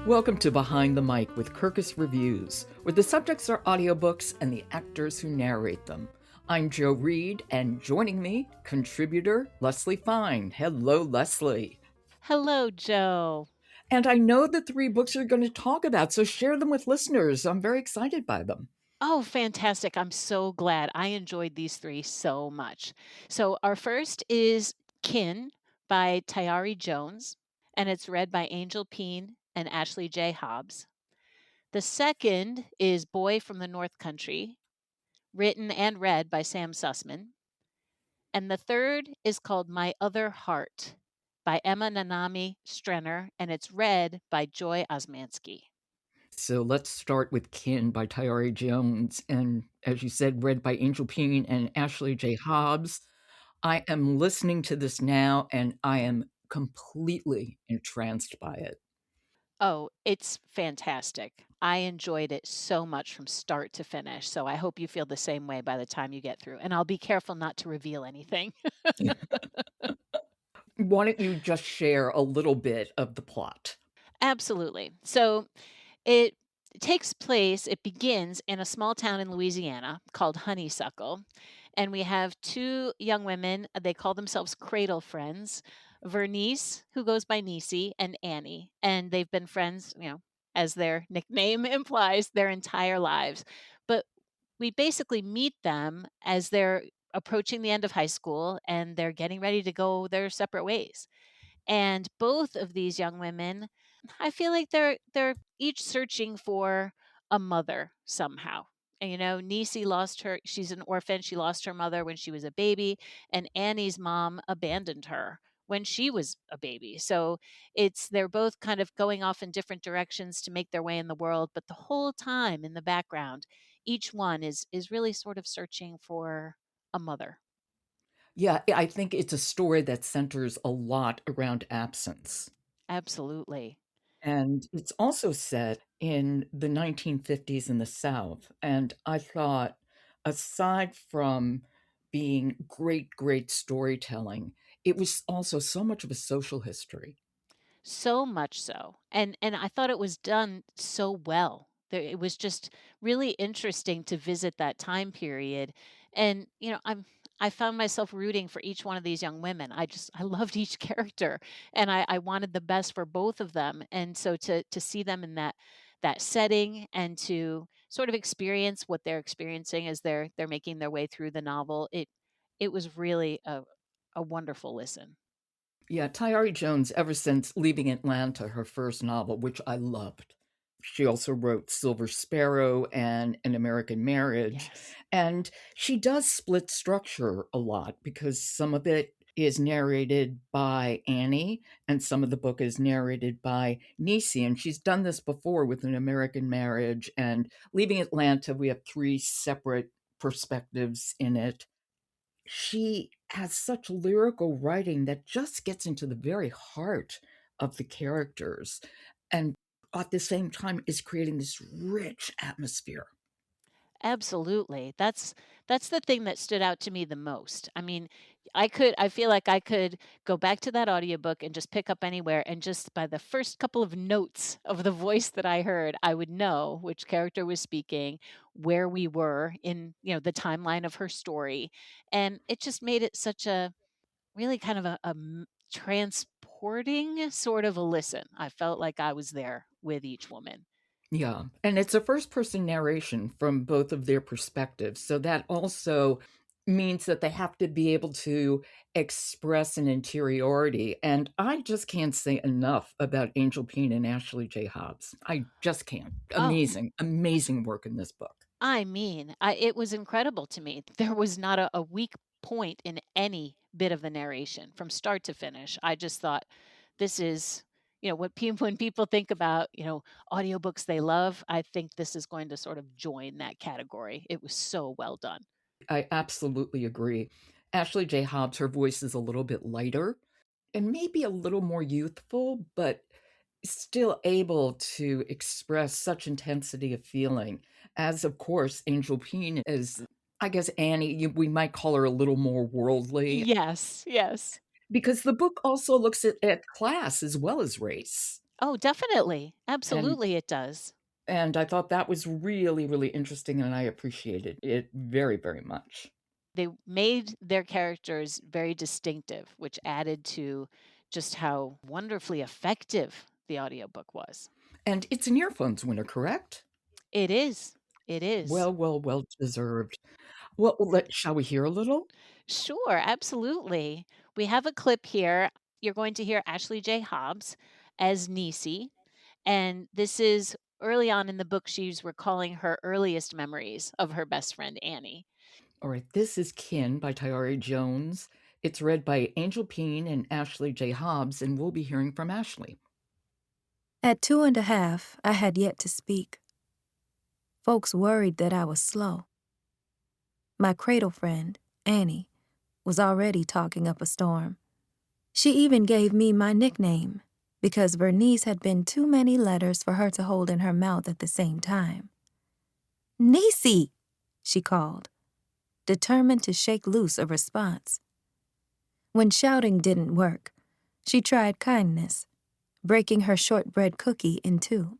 Welcome to Behind the Mic with Kirkus Reviews, where the subjects are audiobooks and the actors who narrate them. I'm Joe Reed, and joining me, contributor Leslie Fine. Hello, Leslie. Hello, Joe. And I know the three books you're going to talk about, so share them with listeners. I'm very excited by them. Oh, fantastic. I'm so glad. I enjoyed these three so much. So, our first is Kin by Tayari Jones, and it's read by Angel Pean and Ashley J. Hobbs. The second is Boy from the North Country, written and read by Sam Sussman. And the third is called My Other Heart by Emma Nanami Strenner, and it's read by Joy Ozymanski. So let's start with Kin by Tayari Jones, and as you said, read by Angel Pean and Ashley J. Hobbs. I am listening to this now, and I am completely entranced by it. Oh, it's fantastic. I enjoyed it so much from start to finish. So I hope you feel the same way by the time you get through. And I'll be careful not to reveal anything. Why don't you just share a little bit of the plot? Absolutely. So it it begins in a small town in Louisiana called Honeysuckle. And we have two young women. They call themselves cradle friends, Vernice, who goes by Nisi, and Annie. And they've been friends, as their nickname implies, their entire lives. But we basically meet them as they're approaching the end of high school and they're getting ready to go their separate ways. And both of these young women, I feel like they're each searching for a mother somehow. And Nisi lost her, she's an orphan, she lost her mother when she was a baby, and Annie's mom abandoned her when she was a baby. So they're both kind of going off in different directions to make their way in the world, but the whole time in the background, each one is really sort of searching for a mother. Yeah, I think it's a story that centers a lot around absence. Absolutely. And it's also set in the 1950s in the South. And I thought, aside from being great, great storytelling, it was also so much of a social history. So much so, and I thought it was done so well. It was just really interesting to visit that time period, and, I found myself rooting for each one of these young women. I loved each character, and I wanted the best for both of them, and so to see them in that setting and to sort of experience what they're experiencing as they're making their way through the novel, it was really a wonderful listen. Yeah, Tayari Jones, ever since leaving Atlanta, her first novel, which I loved. She also wrote Silver Sparrow and An American Marriage. Yes. And she does split structure a lot because some of it is narrated by Annie and some of the book is narrated by Nisi. And she's done this before with An American Marriage. And leaving Atlanta, we have three separate perspectives in it. She has such lyrical writing that just gets into the very heart of the characters and at the same time is creating this rich atmosphere. Absolutely. That's the thing that stood out to me the most. I mean, I feel like I could go back to that audiobook and just pick up anywhere and just by the first couple of notes of the voice that I heard, I would know which character was speaking, where we were in, the timeline of her story. And it just made it such a really kind of transporting sort of a listen. I felt like I was there with each woman. Yeah, and it's a first person narration from both of their perspectives. So that also means that they have to be able to express an interiority. And I just can't say enough about Angel Pean and Ashley J. Hobbs. I just can't. Oh, Amazing, amazing work in this book. I mean, it was incredible to me. There was not a weak point in any bit of the narration from start to finish. I just thought this is, when people think about, audiobooks they love, I think this is going to sort of join that category. It was so well done. I absolutely agree. Ashley J. Hobbs, her voice is a little bit lighter and maybe a little more youthful, but still able to express such intensity of feeling. As, of course, Angel Pean is, I guess, Annie, we might call her a little more worldly Yes, yes. because the book also looks at class as well as race. Oh, definitely. And Absolutely, it does. I thought that was really, really interesting, and I appreciated it very, very much. They made their characters very distinctive, which added to just how wonderfully effective the audiobook was. And it's an earphones winner, correct? It is. It is. Well, well, well deserved. Well, shall we hear a little? Sure, absolutely. We have a clip here. You're going to hear Ashley J. Hobbs as Nisi, and this is early on in the book. She's recalling her earliest memories of her best friend Annie. All right, this is Kin by Tayari Jones. It's read by Angel Pean and Ashley J. Hobbs, and we'll be hearing from Ashley. At 2.5, I had yet to speak. Folks worried that I was slow. My cradle friend, Annie, was already talking up a storm. She even gave me my nickname, because Vernice had been too many letters for her to hold in her mouth at the same time. Niecy, she called, determined to shake loose a response. When shouting didn't work, she tried kindness, breaking her shortbread cookie in two.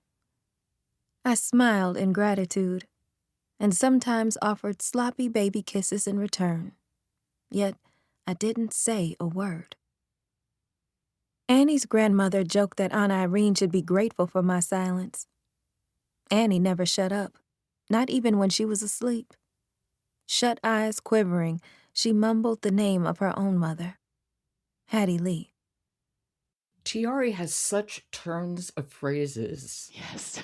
I smiled in gratitude, and sometimes offered sloppy baby kisses in return. Yet, I didn't say a word. Annie's grandmother joked that Aunt Irene should be grateful for my silence. Annie never shut up, not even when she was asleep. Shut eyes quivering, she mumbled the name of her own mother, Hattie Lee. Tiari has such turns of phrases Yes.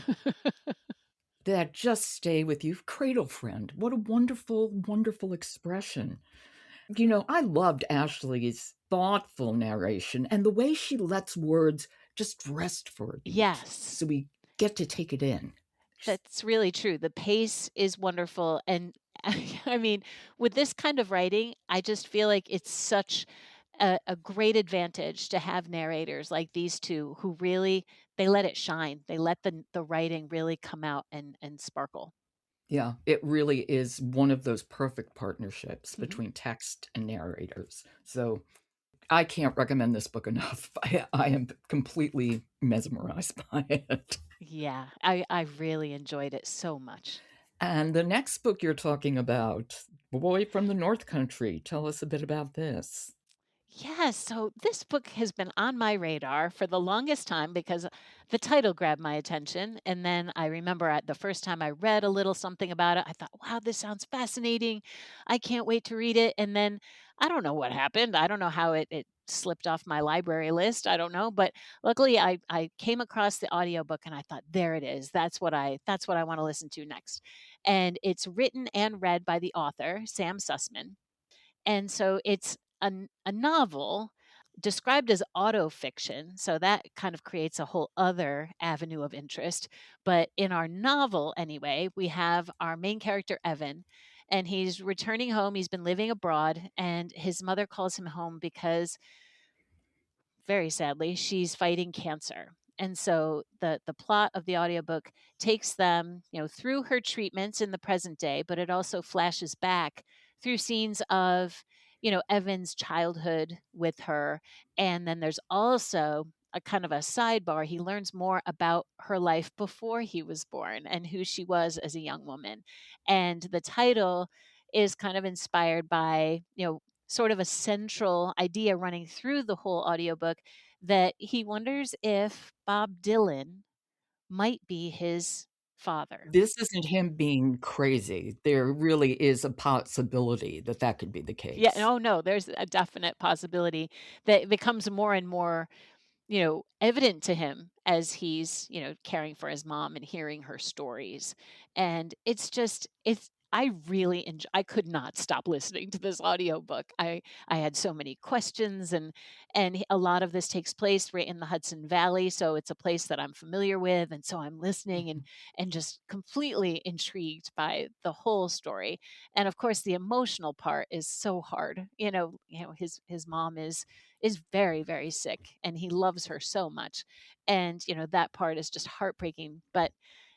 that just stay with you. Cradle friend. What a wonderful, wonderful expression. I loved Ashley's thoughtful narration and the way she lets words just rest for a beat Yes. so we get to take it in. That's really true. The pace is wonderful, and I mean, with this kind of writing, I just feel like it's such a great advantage to have narrators like these 2 who really they let it shine. They let the writing really come out and sparkle. Yeah, it really is one of those perfect partnerships Mhm. between text and narrators. So I can't recommend this book enough. I am completely mesmerized by it. Yeah, I really enjoyed it so much. And the next book you're talking about, Boy from the North Country. Tell us a bit about this. Yes, so this book has been on my radar for the longest time because the title grabbed my attention. And then I remember at the first time I read a little something about it, I thought, wow, this sounds fascinating. I can't wait to read it. And then I don't know what happened. I don't know how it slipped off my library list. I don't know. But luckily I came across the audiobook and I thought, there it is. That's what I want to listen to next. And it's written and read by the author, Sam Sussman, and so it's a novel described as autofiction. So that kind of creates a whole other avenue of interest. But in our novel, anyway, we have our main character, Evan, and he's returning home. He's been living abroad, and his mother calls him home because very sadly, she's fighting cancer. And so the plot of the audiobook takes them, through her treatments in the present day, but it also flashes back through scenes of, Evan's childhood with her. And then there's also a kind of a sidebar. He learns more about her life before he was born and who she was as a young woman. And the title is kind of inspired by, sort of a central idea running through the whole audiobook that he wonders if Bob Dylan might be his father. This isn't him being crazy. There really is a possibility that that could be the Yeah, case. oh no, there's a definite possibility that it becomes more and more evident to him as he's, caring for his mom and hearing her stories. And I really I could not stop listening to this audiobook. I had so many questions, and a lot of this takes place right in the Hudson Valley, so it's a place that I'm familiar with, and so I'm listening Mhm. and just completely intrigued by the whole story. And of course the emotional part is so hard. His mom is very, very sick and he loves her so much. And, that part is just heartbreaking. But,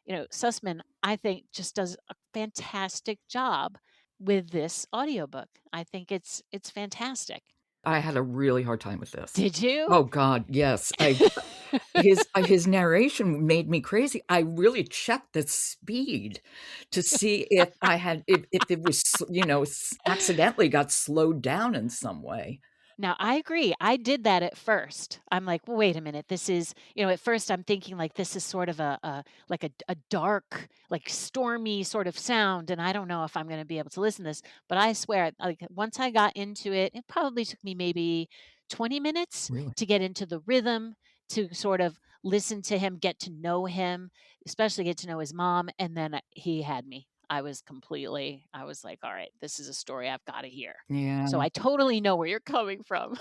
Sussman, I think, just does a fantastic job with this audiobook. I think it's fantastic. I had a really hard time with this. Did you? Oh god, yes. His narration made me crazy. I really checked the speed to see if it was, accidentally got slowed down in some way. Now, I agree. I did that at first. I'm like, "Well, wait a minute. This is," at first I'm thinking like this is sort of a dark, like stormy sort of sound, and I don't know if I'm going to be able to listen to this. But I swear, like once I got into it, it probably took me maybe 20 minutes Really? to get into the rhythm, to sort of listen to him, get to know him, especially get to know his mom, and then he had me. I was like, "All right, this is a story I've got to hear." Yeah. So I totally know where you're coming from.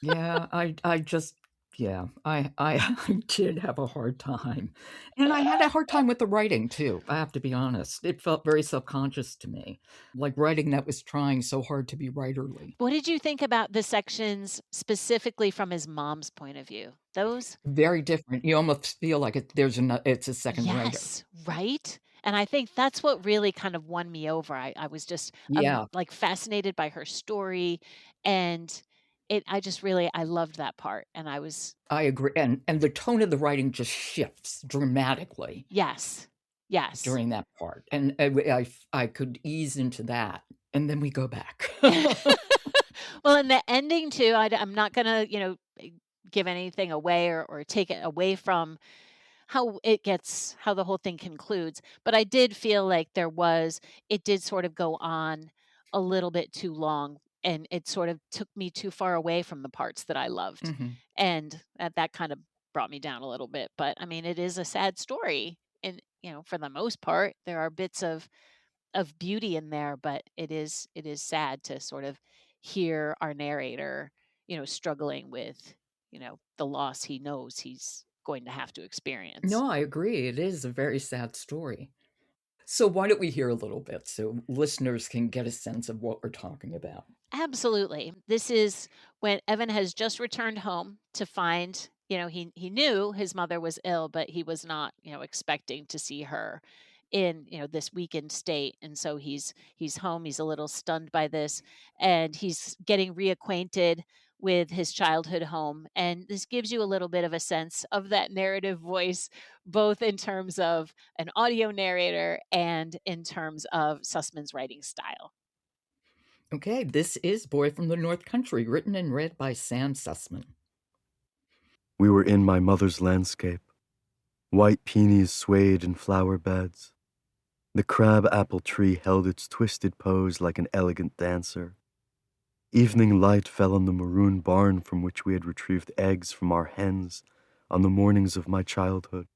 Yeah, I just yeah, I I did have a hard time. And I had a hard time with the writing too, I have to be honest. It felt very self-conscious to me, like writing that was trying so hard to be writerly. What did you think about the sections specifically from his mom's point of view? Those Very different. You almost feel like it's a second writer. Yes, right? And I think that's what really kind of won me over. I was just, Yeah, like, fascinated by her story, and I just really I loved that part, and I was I agree, and the tone of the writing just shifts dramatically Yes. Yes. during that part, and I could ease into that, and then we go back. Well, in the ending too, I'm not gonna, give anything away or take it away from how the whole thing concludes, but I did feel like it did sort of go on a little bit too long, and it sort of took me too far away from the parts that I loved, Mhm. and that kind of brought me down a little bit, but, I mean, it is a sad story, and, for the most part, there are bits of beauty in there, but it is sad to sort of hear our narrator, struggling with, the loss he knows he's going to have to experience. No, I agree, it is a very sad story. So why don't we hear a little bit so listeners can get a sense of what we're talking about? Absolutely. This is when Evan has just returned home to find, he knew his mother was ill, but he was not, expecting to see her in, this weakened state. And so he's home, he's a little stunned by this, and he's getting reacquainted with his childhood home. And this gives you a little bit of a sense of that narrative voice, both in terms of an audio narrator and in terms of Sussman's writing style. Okay, this is Boy from the North Country, written and read by Sam Sussman. We were in my mother's landscape. White peonies swayed in flower beds. The crab apple tree held its twisted pose like an elegant dancer. Evening light fell on the maroon barn from which we had retrieved eggs from our hens on the mornings of my childhood.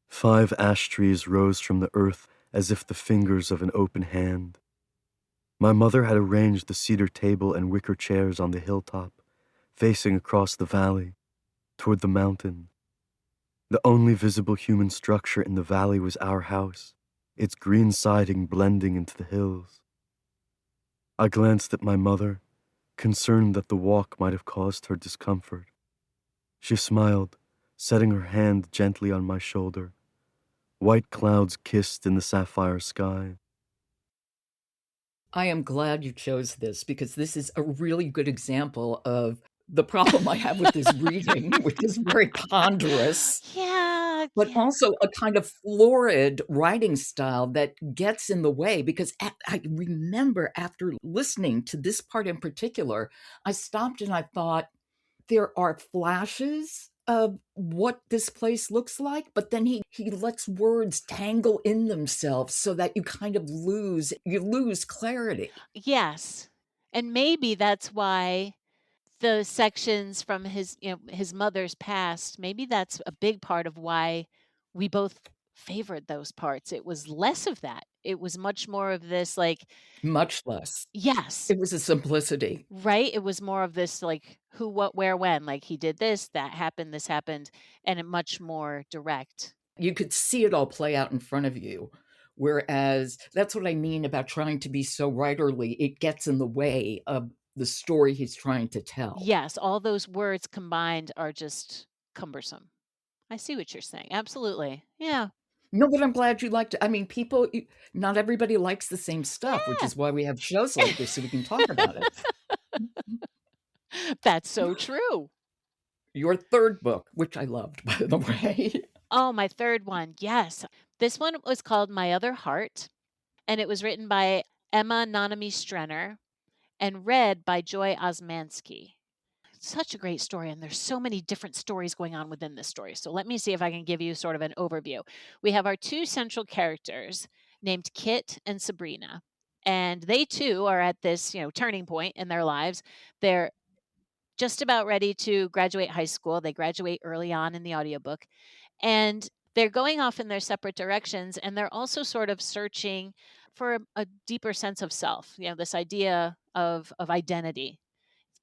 5 ash trees rose from the earth as if the fingers of an open hand. My mother had arranged the cedar table and wicker chairs on the hilltop, facing across the valley, toward the mountain. The only visible human structure in the valley was our house, its green siding blending into the hills. I glanced at my mother, concerned that the walk might have caused her discomfort. She smiled, setting her hand gently on my shoulder. White clouds kissed in the sapphire sky. I am glad you chose this because this is a really good example of the problem I have with this reading, which is very ponderous, Yeah, but yeah. also a kind of florid writing style that gets in the way because I remember after listening to this part in particular, I stopped and I thought, there are flashes of what this place looks like, but then he lets words tangle in themselves so that you lose clarity. Yes. And maybe that's why the sections from his mother's past, maybe that's a big part of why we both favored those parts. It was less of that. It was much more of this like, Much less. yes, It was a simplicity. right? It was more of this like who, what, where, when. Like he did this, that happened, this happened, and it much more direct. You could see it all play out in front of you. Whereas that's what I mean about trying to be so writerly, it gets in the way of the story he's trying to tell. Yes, all those words combined are just cumbersome. I see what you're saying. Absolutely. Yeah. No, but I'm glad you liked it. I mean, not everybody likes the same stuff, which Yeah. is why we have shows like this so we can talk about it. That's so true. Your third book, which I loved, by the way. Oh, my third one. Yes. This one was called My Other Heart, and it was written by Emma Nanami Strenner and read by Joy Ozymanski. Such a great story, and there's so many different stories going on within this story. So let me see if I can give you sort of an overview. We have our two central characters named Kit and Sabrina, and they too are at this, turning point in their lives. They're just about ready to graduate high school. They graduate early on in the audiobook, and they're going off in their separate directions, and they're also sort of searching for a deeper sense of self, this idea of identity.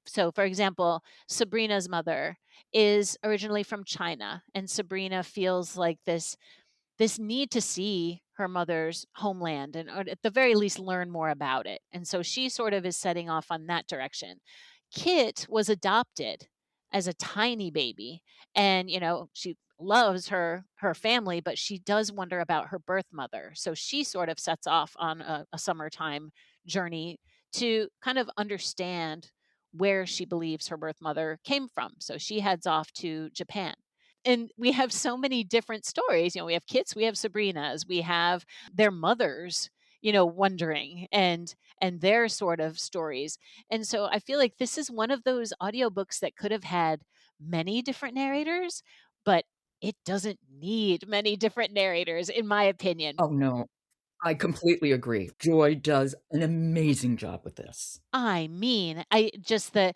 So, for example, Sabrina's mother is originally from China, and Sabrina feels like this need to see her mother's homeland and, or at the very least, learn more about it. And so she sort of is setting off on that direction. Kit was adopted as a tiny baby, and she loves her family, but she does wonder about her birth mother. So she sort of sets off on a summertime journey to kind of understand where she believes her birth mother came from. So she heads off to Japan. And we have so many different stories. We have Kit's, we have Sabrina's, we have their mothers, wondering and their sort of stories. And so I feel like this is one of those audiobooks that could have had many different narrators, but it doesn't need many different narrators, in my opinion. Oh, no. I completely agree. Joy does an amazing job with this. I mean, I just the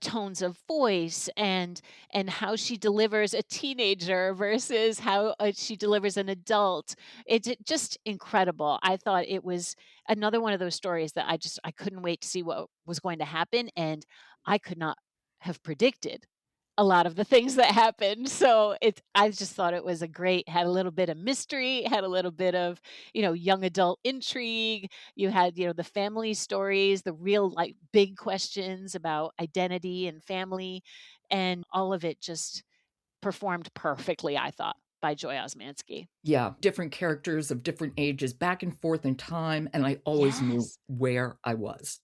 tones of voice and how she delivers a teenager versus how she delivers an adult. It's just incredible. I thought it was another one of those stories that I couldn't wait to see what was going to happen, and I could not have predicted a lot of the things that happened. So I just thought it was had a little bit of mystery, had a little bit of, young adult intrigue. You had, the family stories, the real like big questions about identity and family, and all of it just performed perfectly, I thought, by Joy Osmanski. Yeah, different characters of different ages, back and forth in time, and I always knew Yes. where I was.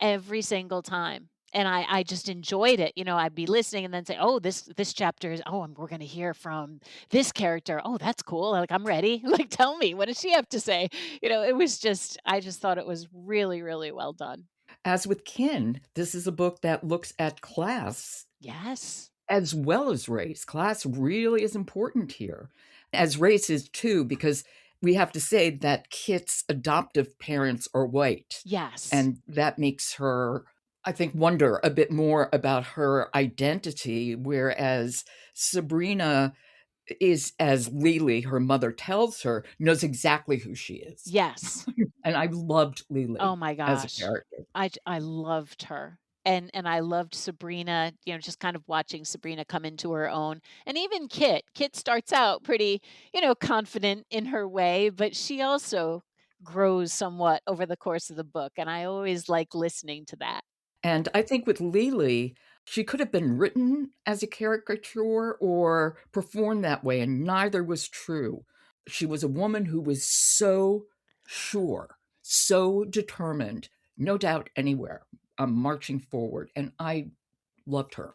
Every single time. And I just enjoyed it. I'd be listening and then say, "Oh, this chapter is we're gonna hear from this character. Oh, that's cool. Like, I'm ready. Like, tell me, what does she have to say?" It was just I just thought it was really, really well done. As with Kin, this is a book that looks at class Yes. as well as race. Class really is important here, as race is too, because we have to say that Kit's adoptive parents are white. Yes. And that makes her, I think, wonder a bit more about her identity, whereas Sabrina is, as Lily, her mother tells her, knows exactly who she is. Yes. And I loved Oh Lily my as a gosh. character. I loved her. And I loved Sabrina, just kind of watching Sabrina come into her own. And even Kit. Kit starts out pretty, confident in her way, but she also grows somewhat over the course of the book. And I always like listening to that. And I think with Lily, she could have been written as a caricature or performed that way, and neither was true. She was a woman who was so sure, so determined, no doubt anywhere, marching forward. And I loved her.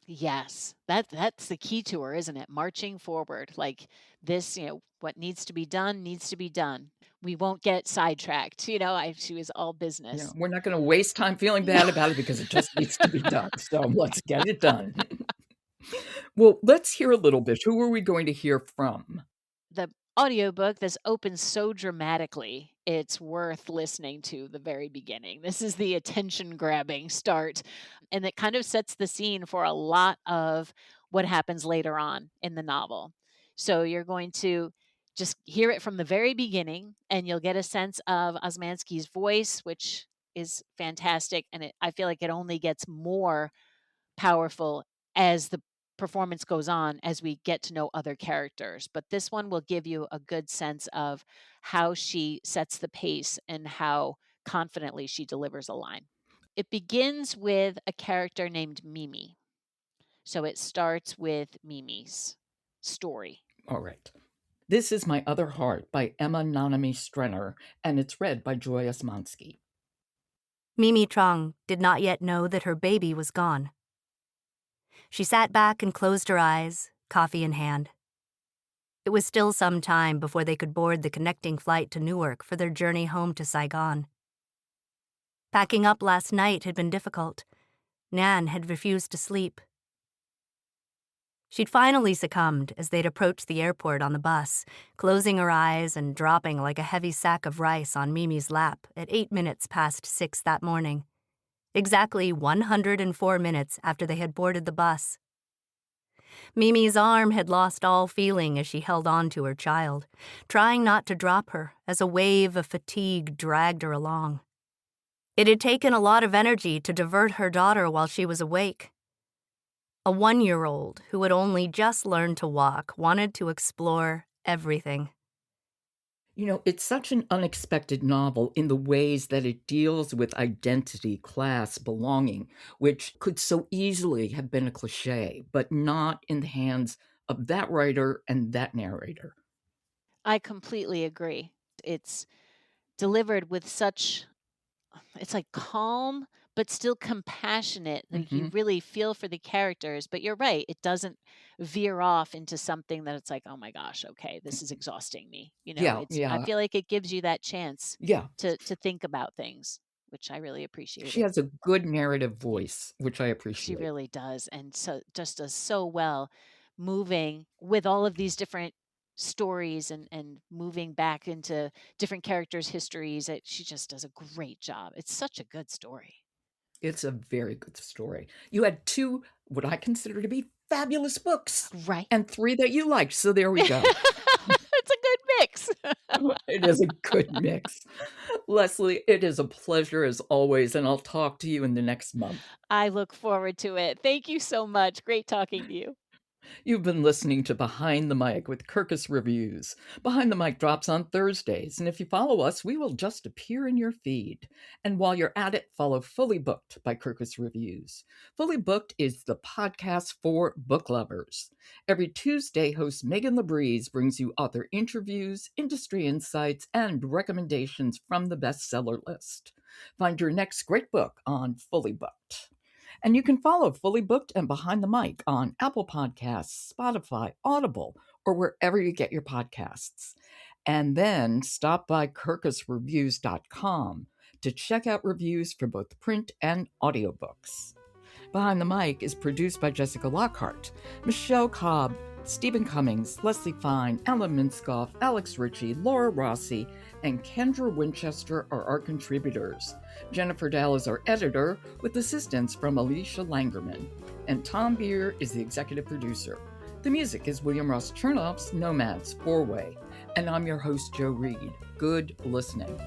Yes. That's the key to her, isn't it? Marching forward. Like this, what needs to be done needs to be done. We won't get sidetracked. She was all Yeah, business. we're not going to waste time feeling No. bad about it because it just needs to be done. So let's get it done. Well, let's hear a little bit. Who are we going to hear from? The audiobook this opens so dramatically, it's worth listening to the very beginning. This is the attention grabbing start, and it kind of sets the scene for a lot of what happens later on in the novel. So you're going to just hear it from the very beginning, and you'll get a sense of Osmanski's voice, which is fantastic. And I feel like it only gets more powerful as the performance goes on, as we get to know other characters. But this one will give you a good sense of how she sets the pace and how confidently she delivers a line. It begins with a character named Mimi. So it starts with Mimi's story. All right. This is My Other Heart by Emma Nanami Strenner, and it's read by Joy Ozymanski. Mimi Trong did not yet know that her baby was gone. She sat back and closed her eyes, coffee in hand. It was still some time before they could board the connecting flight to Newark for their journey home to Saigon. Packing up last night had been difficult. Nan had refused to sleep. She'd finally succumbed as they'd approached the airport on the bus, closing her eyes and dropping like a heavy sack of rice on Mimi's lap at 8 minutes past 6 that morning, exactly 104 minutes after they had boarded the bus. Mimi's arm had lost all feeling as she held on to her child, trying not to drop her as a wave of fatigue dragged her along. It had taken a lot of energy to divert her daughter while she was awake. A 1-year-old who had only just learned to walk wanted to explore everything. You know, it's such an unexpected novel in the ways that it deals with identity, class, belonging, which could so easily have been a cliche, but not in the hands of that writer and that narrator. I completely agree. It's delivered with such, it's like calm, but still compassionate. Like you really feel for the characters, but you're right. It doesn't veer off into something that it's like, oh my gosh, okay, this is exhausting me. I Yeah. feel like it gives you that chance Yeah. to think about things, which I really She appreciated. has a good narrative voice, which I She appreciate. really does, and so just does so well moving with all of these different stories and moving back into different characters' histories. She just does a great job. It's such a good story. It's a very good story. You had 2, what I consider to be fabulous books, Right. and 3 that you liked, so there we go. It's a good mix. It is a good mix. Leslie, it is a pleasure as always, and I'll talk to you in the next month. I look forward to it. Thank you so much. Great talking to you. You've been listening to Behind the Mic with Kirkus Reviews. Behind the Mic drops on Thursdays, and if you follow us, we will just appear in your feed. And while you're at it, follow Fully Booked by Kirkus Reviews. Fully Booked is the podcast for book lovers. Every Tuesday, host Megan LaBreeze brings you author interviews, industry insights, and recommendations from the bestseller list. Find your next great book on Fully Booked. And you can follow Fully Booked and Behind the Mic on Apple Podcasts, Spotify, Audible, or wherever you get your podcasts. And then stop by kirkusreviews.com to check out reviews for both print and audiobooks. Behind the Mic is produced by Jessica Lockhart, Michelle Cobb, Stephen Cummings, Leslie Fine, Alan Minskoff, Alex Ritchie, Laura Rossi, and Kendra Winchester are our contributors. Jennifer Dahl is our editor, with assistance from Alicia Langerman. And Tom Beer is the executive producer. The music is William Ross Chernoff's Nomads 4-Way. And I'm your host, Joe Reed. Good listening.